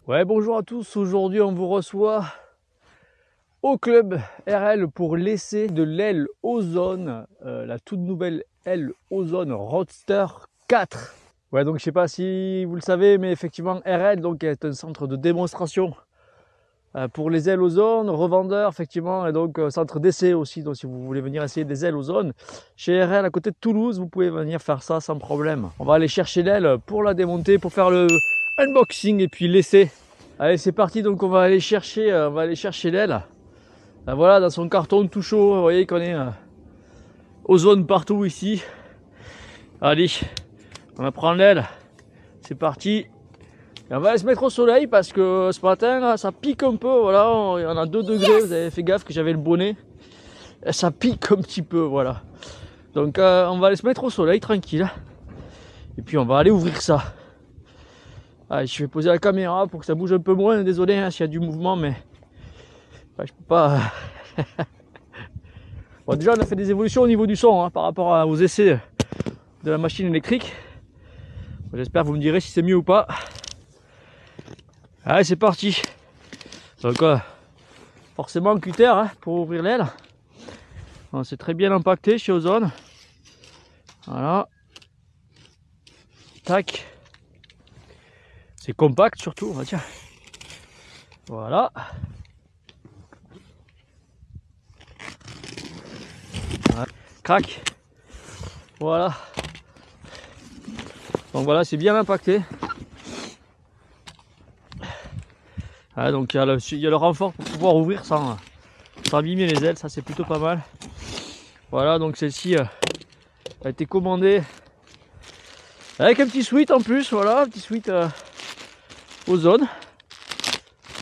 Ouais, bonjour à tous. Aujourd'hui, on vous reçoit au club RL pour l'essai de l'aile Ozone, la toute nouvelle aile Ozone Roadster 4. Ouais, donc je sais pas si vous le savez, mais effectivement, RL donc, est un centre de démonstration pour les ailes Ozone, revendeur effectivement, et donc centre d'essai aussi. Donc si vous voulez venir essayer des ailes Ozone, chez RL à côté de Toulouse, vous pouvez venir faire ça sans problème. On va aller chercher l'aile pour la démonter, pour faire le unboxing et puis l'essai. Allez, c'est parti. Donc on va aller chercher l'aile. Voilà, dans son carton tout chaud. Vous voyez qu'on est Ozone partout ici. Allez, on va prendre l'aile. C'est parti. Et on va aller se mettre au soleil parce que ce matin ça pique un peu. Voilà, il y en a 2 degrés. Vous avez fait gaffe que j'avais le bonnet. Et ça pique un petit peu. Voilà. Donc on va aller se mettre au soleil tranquille. Et puis on va aller ouvrir ça. Allez, je vais poser la caméra pour que ça bouge un peu moins. Désolé hein, s'il y a du mouvement, mais je peux pas. Bon, déjà, on a fait des évolutions au niveau du son hein, par rapport aux essais de la machine électrique. J'espère que vous me direz si c'est mieux ou pas. Allez, c'est parti. Donc, forcément, cutter hein, pour ouvrir l'aile. C'est très bien impacté chez Ozone. Voilà. Tac. C'est compact surtout, tiens. Voilà. Crac. Voilà. Donc voilà, c'est bien impacté. Ah, donc il y a le renfort pour pouvoir ouvrir sans abîmer les ailes, ça c'est plutôt pas mal. Voilà, donc celle-ci a été commandée avec un petit suite en plus, voilà, un petit suite Ozone.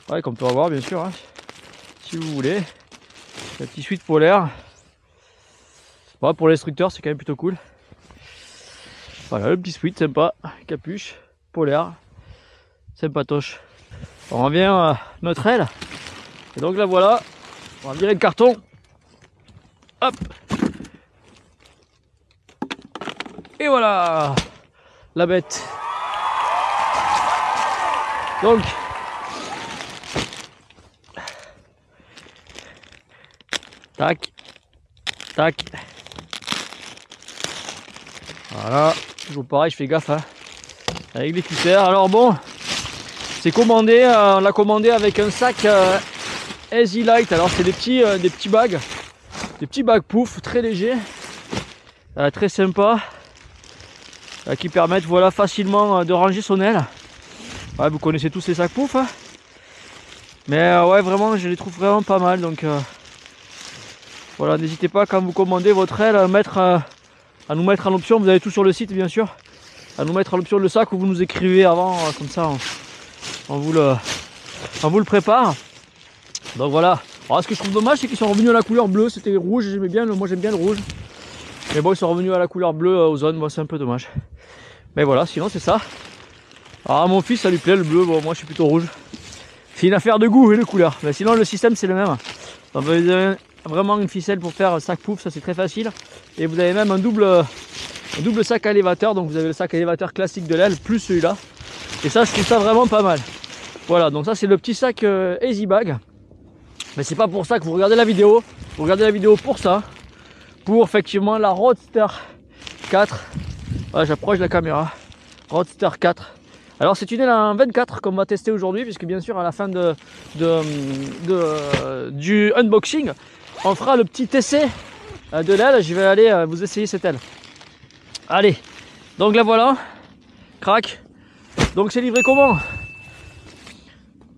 Ouais, comme on peut avoir bien sûr, hein, si vous voulez. Un petit suite polaire. Bon, pour l'instructeur, c'est quand même plutôt cool. Voilà, le petit suite sympa, capuche, polaire, sympatoche. On revient à notre aile. Et donc là voilà, on va virer le carton. Hop. Et voilà, la bête. Donc, tac, tac. Voilà, toujours pareil, je fais gaffe hein, avec les cutters. Alors bon, c'est commandé, on l'a commandé avec un sac Easy Light. Alors c'est des petits bags pouf, très légers, très sympa, qui permettent voilà facilement de ranger son aile. Ouais, vous connaissez tous ces sacs pouf, hein, mais ouais vraiment je les trouve vraiment pas mal. Donc voilà, n'hésitez pas quand vous commandez votre aile à nous mettre en option, vous avez tout sur le site bien sûr, à nous mettre en option le sac, ou vous nous écrivez avant, comme ça on vous le prépare. Donc voilà. Alors ce que je trouve dommage, c'est qu'ils sont revenus à la couleur bleue. C'était rouge, j'aimais bien, moi j'aime bien le rouge, mais bon ils sont revenus à la couleur bleue Ozone, moi c'est un peu dommage, mais voilà, sinon c'est ça. Alors à mon fils ça lui plaît le bleu, bon moi je suis plutôt rouge. C'est une affaire de goût et de couleur, mais sinon le système c'est le même. Donc vous avez vraiment une ficelle pour faire sac pouf, ça c'est très facile. Et vous avez même un double sac à élévateur, donc vous avez le sac à élévateur classique de l'aile plus celui-là. Et ça je trouve ça vraiment pas mal. Voilà, donc ça c'est le petit sac Easy Bag. Mais c'est pas pour ça que vous regardez la vidéo. Vous regardez la vidéo pour ça. Pour effectivement la Roadster 4. Voilà, j'approche la caméra. Roadster 4. Alors c'est une aile en 24 qu'on va tester aujourd'hui, puisque bien sûr à la fin du unboxing, on fera le petit essai de l'aile. Je vais aller vous essayer cette aile. Allez, donc là voilà. Crac. Donc c'est livré comment?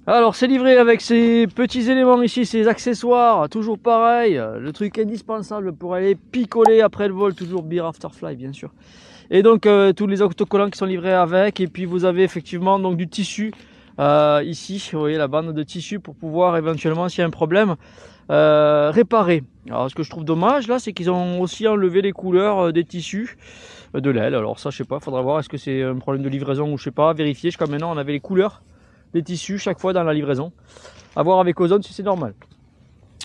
Alors c'est livré avec ces petits éléments ici, ces accessoires, toujours pareil, le truc indispensable pour aller picoler après le vol, toujours Beer After Fly bien sûr. Et donc tous les autocollants qui sont livrés avec, et puis vous avez effectivement donc du tissu ici, vous voyez la bande de tissu pour pouvoir éventuellement s'il y a un problème réparer. Alors ce que je trouve dommage là, c'est qu'ils ont aussi enlevé les couleurs des tissus de l'aile. Alors ça je sais pas, faudra voir, est-ce que c'est un problème de livraison ou je sais pas, vérifier. Jusqu'à maintenant on avait les couleurs des tissus chaque fois dans la livraison, à voir avec Ozone si c'est normal.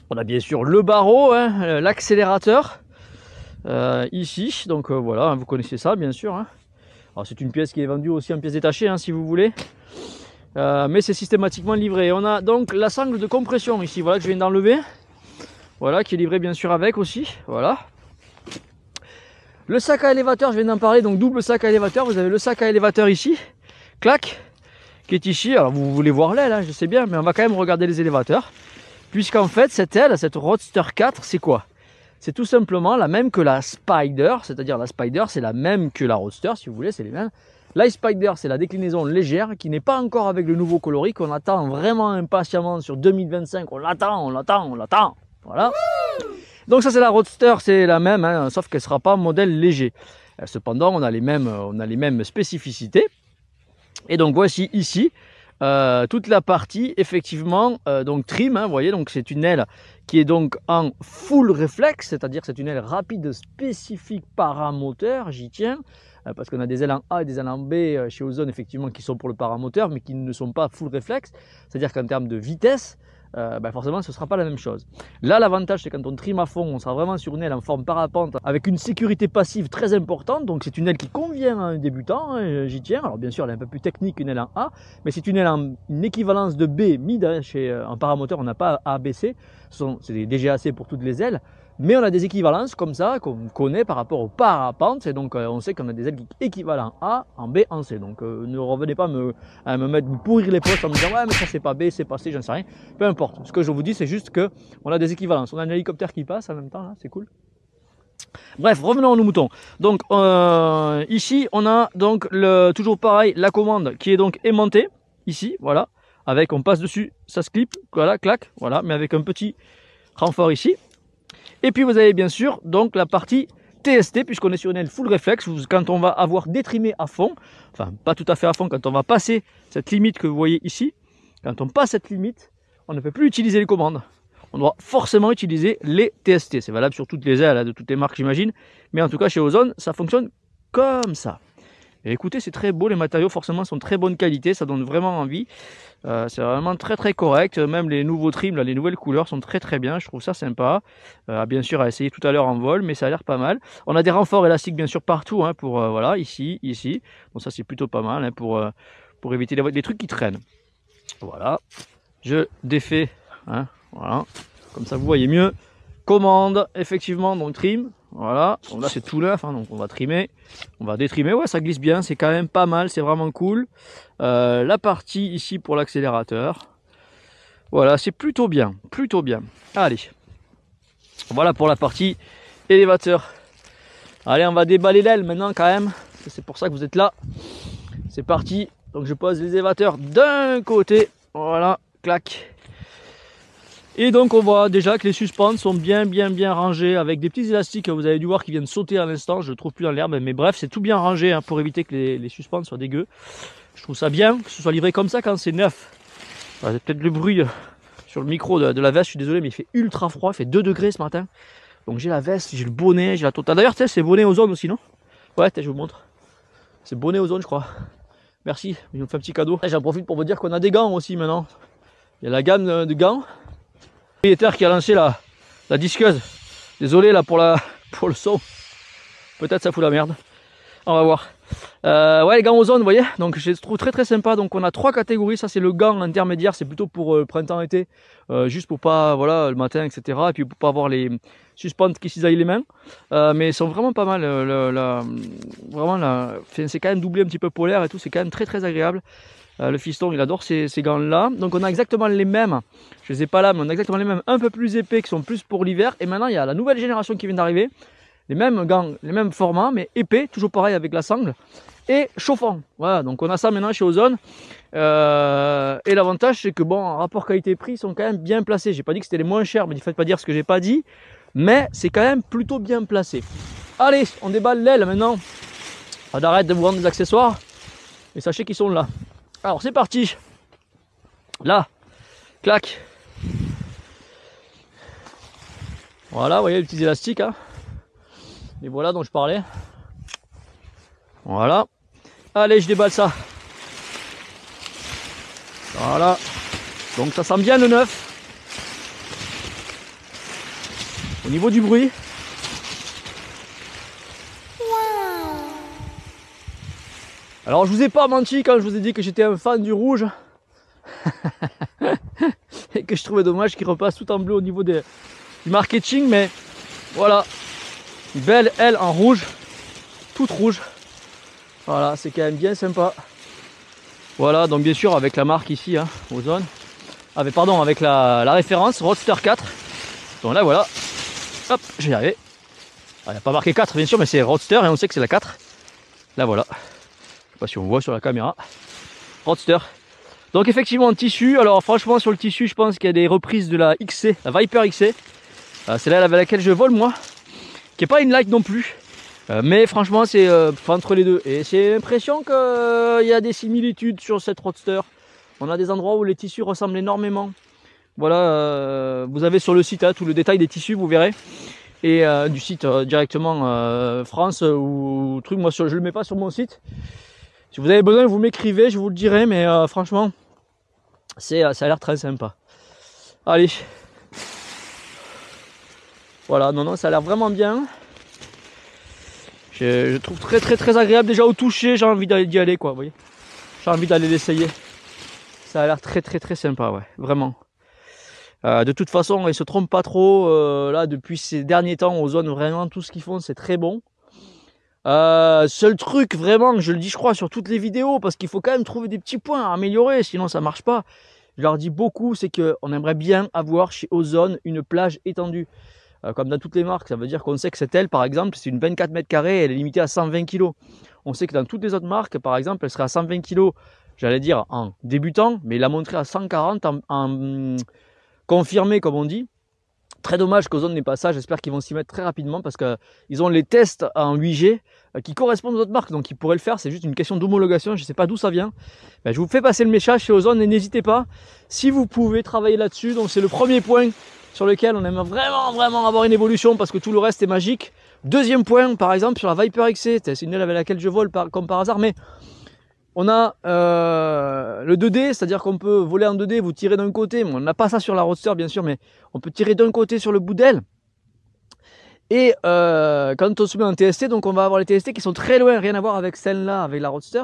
On a bien sûr le barreau, hein, l'accélérateur ici, donc voilà, hein, vous connaissez ça bien sûr, hein. Alors c'est une pièce qui est vendue aussi en pièces détachées, hein, si vous voulez. mais c'est systématiquement livré. On a donc la sangle de compression ici, voilà, que je viens d'enlever. Voilà, qui est livré bien sûr avec aussi. Voilà. Le sac à élévateur, je viens d'en parler, donc double sac à élévateur. Vous avez le sac à élévateur ici, clac, qui est ici. Alors vous voulez voir l'aile, hein, je sais bien, mais on va quand même regarder les élévateurs. Puisqu'en fait, cette aile, cette Roadster 4, c'est quoi? C'est tout simplement la même que la Spider, c'est-à-dire la Spider, c'est la même que la Roadster, si vous voulez, c'est les mêmes. La Spider, c'est la déclinaison légère qui n'est pas encore avec le nouveau coloris, qu'on attend vraiment impatiemment sur 2025. On l'attend, on l'attend, on l'attend. Voilà. Donc ça, c'est la Roadster, c'est la même, hein, sauf qu'elle ne sera pas modèle léger. Cependant, on a les mêmes spécificités. Et donc voici ici toute la partie effectivement donc trim, hein, vous voyez, donc c'est une aile qui est donc en full réflexe, c'est-à-dire c'est une aile rapide spécifique paramoteur, j'y tiens, parce qu'on a des ailes en A et des ailes en B chez Ozone effectivement qui sont pour le paramoteur mais qui ne sont pas full réflexe, c'est-à-dire qu'en termes de vitesse, forcément ce ne sera pas la même chose. Là l'avantage c'est quand on trime à fond, on sera vraiment sur une aile en forme parapente avec une sécurité passive très importante, donc c'est une aile qui convient à un débutant, hein, j'y tiens. Alors bien sûr elle est un peu plus technique qu'une aile en A, mais c'est une aile en une équivalence de B mid, hein, en paramoteur on n'a pas ABC, c'est des DGAC pour toutes les ailes, mais on a des équivalences comme ça qu'on connaît par rapport au parapente, et donc on sait qu'on a des ailes équivalentes en A, en B, en C. Donc ne revenez pas à me pourrir les postes en me disant ouais mais ça c'est pas B, c'est pas C, j'en sais rien. Peu importe, ce que je vous dis c'est juste que on a des équivalences. On a un hélicoptère qui passe en même temps, c'est cool. Bref, revenons à nos moutons. Donc ici on a donc toujours pareil la commande qui est donc aimantée, ici, voilà. Avec, on passe dessus, ça se clip, voilà, clac, voilà, mais avec un petit renfort ici. Et puis vous avez bien sûr donc la partie TST, puisqu'on est sur une aile full réflexe, quand on va avoir détrimé à fond, enfin pas tout à fait à fond, quand on va passer cette limite que vous voyez ici, quand on passe cette limite, on ne peut plus utiliser les commandes. On doit forcément utiliser les TST. C'est valable sur toutes les ailes, de toutes les marques j'imagine, mais en tout cas chez Ozone, ça fonctionne comme ça. Et écoutez, c'est très beau, les matériaux forcément sont de très bonne qualité, ça donne vraiment envie. C'est vraiment très correct, même les nouveaux trims, là, les nouvelles couleurs sont très bien, je trouve ça sympa. Bien sûr à essayer tout à l'heure en vol, mais ça a l'air pas mal. On a des renforts élastiques bien sûr partout, hein, pour voilà, ici. Donc ça c'est plutôt pas mal, hein, pour éviter les trucs qui traînent. Voilà, je défais, hein, voilà, comme ça vous voyez mieux. Commande, effectivement, donc trim. Voilà, donc là c'est tout neuf, hein, donc on va trimer, on va détrimer, ouais ça glisse bien, c'est quand même pas mal, c'est vraiment cool. La partie ici pour l'accélérateur, voilà c'est plutôt bien, Allez, voilà pour la partie élévateur. Allez, on va déballer l'aile maintenant quand même, c'est pour ça que vous êtes là. C'est parti, donc je pose les élévateurs d'un côté, voilà, clac. Et donc on voit déjà que les suspentes sont bien rangées avec des petits élastiques, vous avez dû voir qu'ils viennent sauter à l'instant, je le trouve plus dans l'herbe, mais bref c'est tout bien rangé, hein, pour éviter que les suspentes soient dégueu. Je trouve ça bien que ce soit livré comme ça quand c'est neuf. C'est peut-être le bruit sur le micro de la veste, je suis désolé mais il fait ultra froid, il fait 2 degrés ce matin. Donc j'ai la veste, j'ai le bonnet, j'ai la totale. D'ailleurs c'est bonnet Ozone aussi non? Ouais, je vous montre. C'est bonnet Ozone je crois. Merci, il me fait un petit cadeau. J'en profite pour vous dire qu'on a des gants aussi maintenant. Il y a la gamme de gants. Propriétaire qui a lancé la disqueuse. Désolé là pour le son. Peut-être ça fout la merde. On va voir. Ouais, les gants Ozone, vous voyez. Donc je les trouve très sympa. Donc on a 3 catégories. Ça c'est le gant intermédiaire. C'est plutôt pour printemps-été. Juste pour pas, voilà, le matin, etc. Et puis pour pas avoir les suspentes qui cisaillent les mains. Mais ils sont vraiment pas mal. Vraiment, c'est quand même doublé un petit peu polaire et tout. C'est quand même très agréable. Le fiston il adore ces gants là, donc on a exactement les mêmes, je les ai pas là mais on a exactement les mêmes un peu plus épais qui sont plus pour l'hiver. Et maintenant il y a la nouvelle génération qui vient d'arriver, les mêmes gants, les mêmes formats mais épais, toujours pareil avec la sangle et chauffant. Voilà, donc on a ça maintenant chez Ozone, et l'avantage c'est que bon, en rapport qualité-prix ils sont quand même bien placés. J'ai pas dit que c'était les moins chers, mais ne faites pas dire ce que j'ai pas dit, mais c'est quand même plutôt bien placé. Allez, on déballe l'aile maintenant, on arrête de vous vendre des accessoires et sachez qu'ils sont là. Alors c'est parti, là, clac, voilà, vous voyez les petits élastiques, hein, et voilà dont je parlais, voilà, allez je déballe ça, voilà, donc ça sent bien le neuf, au niveau du bruit, alors je vous ai pas menti quand je vous ai dit que j'étais un fan du rouge. et que je trouvais dommage qu'il repasse tout en bleu au niveau du marketing, mais voilà, belle aile en rouge, toute rouge. Voilà, c'est quand même bien sympa. Voilà, donc bien sûr avec la marque ici, hein, Ozone, avec la référence Roadster 4. Donc là voilà, hop, je vais y arriver. Il n'y a pas marqué 4 bien sûr, mais c'est Roadster et on sait que c'est la 4. Là voilà, je sais pas si on voit sur la caméra, Roadster. Donc effectivement en tissu, alors franchement sur le tissu je pense qu'il y a des reprises de la XC, la Viper XC. C'est là avec laquelle je vole moi, qui n'est pas une light non plus. Mais franchement c'est entre les deux. Et j'ai l'impression qu'il y a des similitudes sur cette Roadster. On a des endroits où les tissus ressemblent énormément. Voilà, vous avez sur le site hein, tout le détail des tissus, vous verrez. Et du site directement France ou truc, moi je le mets pas sur mon site. Si vous avez besoin vous m'écrivez, je vous le dirai, mais franchement ça a l'air très sympa. Allez, voilà, non ça a l'air vraiment bien. Je trouve très agréable déjà au toucher, j'ai envie d'y aller quoi, vous voyez. J'ai envie d'aller l'essayer. Ça a l'air très sympa, ouais, vraiment. De toute façon, ils se trompent pas trop. Là, depuis ces derniers temps, Ozone, vraiment tout ce qu'ils font, c'est très bon. Seul truc, vraiment, je le dis, je crois, sur toutes les vidéos, parce qu'il faut quand même trouver des petits points à améliorer, sinon ça marche pas. Je leur dis beaucoup, c'est qu'on aimerait bien avoir chez Ozone une plage étendue. Comme dans toutes les marques, ça veut dire qu'on sait que cette aile, par exemple, c'est une 24 mètres carrés, elle est limitée à 120 kg. On sait que dans toutes les autres marques, par exemple, elle serait à 120 kg, j'allais dire en débutant, mais la montrer à 140 en confirmé, comme on dit. Très dommage qu'Ozone n'ait pas ça, j'espère qu'ils vont s'y mettre très rapidement parce qu'ils ont les tests en 8G qui correspondent aux autres marques, donc ils pourraient le faire, c'est juste une question d'homologation, je ne sais pas d'où ça vient. Je vous fais passer le message chez Ozone et n'hésitez pas, si vous pouvez travailler là-dessus, donc c'est le premier point sur lequel on aime vraiment avoir une évolution parce que tout le reste est magique. Deuxième point, par exemple sur la Viper XC, c'est une aile avec laquelle je vole comme par hasard, mais on a le 2D, c'est-à-dire qu'on peut voler en 2D, vous tirez d'un côté, on n'a pas ça sur la Roadster bien sûr, mais on peut tirer d'un côté sur le bout d'aile. Et quand on se met en TST, donc on va avoir les TST qui sont très loin, rien à voir avec celle-là, avec la Roadster.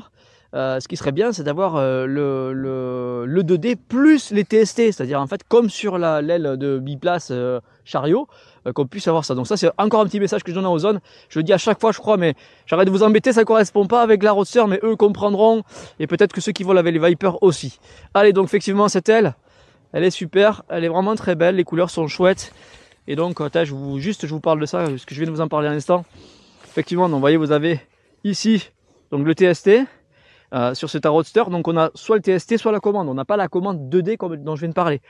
Ce qui serait bien, c'est d'avoir le 2D plus les TST, c'est-à-dire en fait comme sur l'aile de biplace chariot, qu'on puisse avoir ça. Donc ça c'est encore un petit message que je donne à Ozone, je le dis à chaque fois je crois, mais j'arrête de vous embêter, ça ne correspond pas avec la Roadster, mais eux comprendront, et peut-être que ceux qui volent avec les Viper aussi. Allez, donc effectivement cette aile, elle est super, elle est vraiment très belle, les couleurs sont chouettes, et donc attends, je vous parle de ça, parce que je viens de vous en parler à l'instant. Effectivement, donc, vous voyez, vous avez ici donc le TST, sur cette Roadster, donc on a soit le TST soit la commande, on n'a pas la commande 2D dont je viens de parler.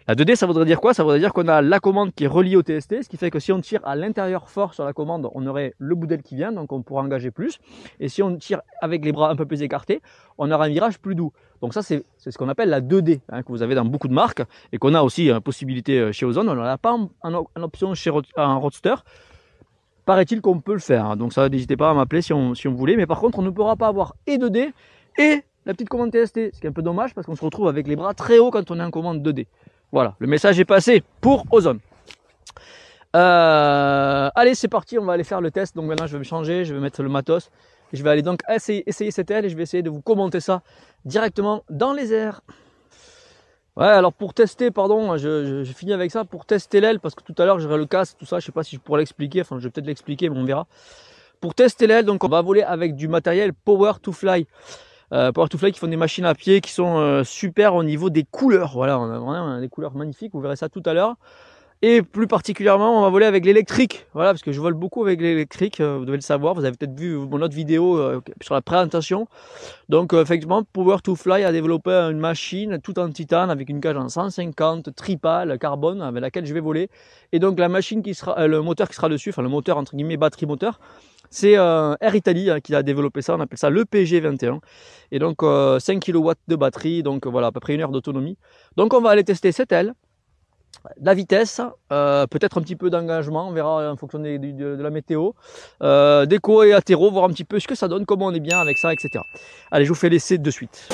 La 2D ça voudrait dire quoi? Ça voudrait dire qu'on a la commande qui est reliée au TST, ce qui fait que si on tire à l'intérieur fort sur la commande, on aurait le bout d'aile qui vient, donc on pourra engager plus, et si on tire avec les bras un peu plus écartés, on aura un virage plus doux. Donc ça c'est ce qu'on appelle la 2D, hein, que vous avez dans beaucoup de marques, et qu'on a aussi possibilité chez Ozone, on n'en a pas en option chez un Roadster. Paraît-il qu'on peut le faire, hein. Donc ça n'hésitez pas à m'appeler si on voulait, mais par contre on ne pourra pas avoir et 2D et la petite commande TST, ce qui est un peu dommage parce qu'on se retrouve avec les bras très hauts quand on est en commande 2D. Voilà, le message est passé pour Ozone. Allez c'est parti, on va aller faire le test, donc maintenant je vais me changer, je vais mettre le matos, et je vais aller donc essayer cette aile et je vais essayer de vous commenter ça directement dans les airs. Ouais, alors pour tester, pardon, je finis avec ça, pour tester l'aile, parce que tout à l'heure j'aurai le casque, tout ça, je sais pas si je pourrais l'expliquer, enfin je vais peut-être l'expliquer, mais on verra. Pour tester l'aile, donc on va voler avec du matériel Power to Fly. Power to Fly qui font des machines à pied qui sont super au niveau des couleurs. Voilà, on a vraiment des couleurs magnifiques, vous verrez ça tout à l'heure. Et plus particulièrement, on va voler avec l'électrique. Voilà, parce que je vole beaucoup avec l'électrique, vous devez le savoir. Vous avez peut-être vu mon autre vidéo sur la présentation. Donc, effectivement, Power to Fly a développé une machine tout en titane avec une cage en 150 tripale carbone avec laquelle je vais voler. Et donc, la machine qui sera, le moteur qui sera dessus, enfin le moteur entre guillemets batterie moteur, c'est Air Italy qui a développé ça. On appelle ça le PG21. Et donc, 5 kW de batterie, donc voilà, à peu près 1 heure d'autonomie. Donc, on va aller tester cette aile. La vitesse, peut-être un petit peu d'engagement, on verra en fonction de la météo, déco et atterro, voir un petit peu ce que ça donne, comment on est bien avec ça, etc. Allez, je vous fais l'essai de suite.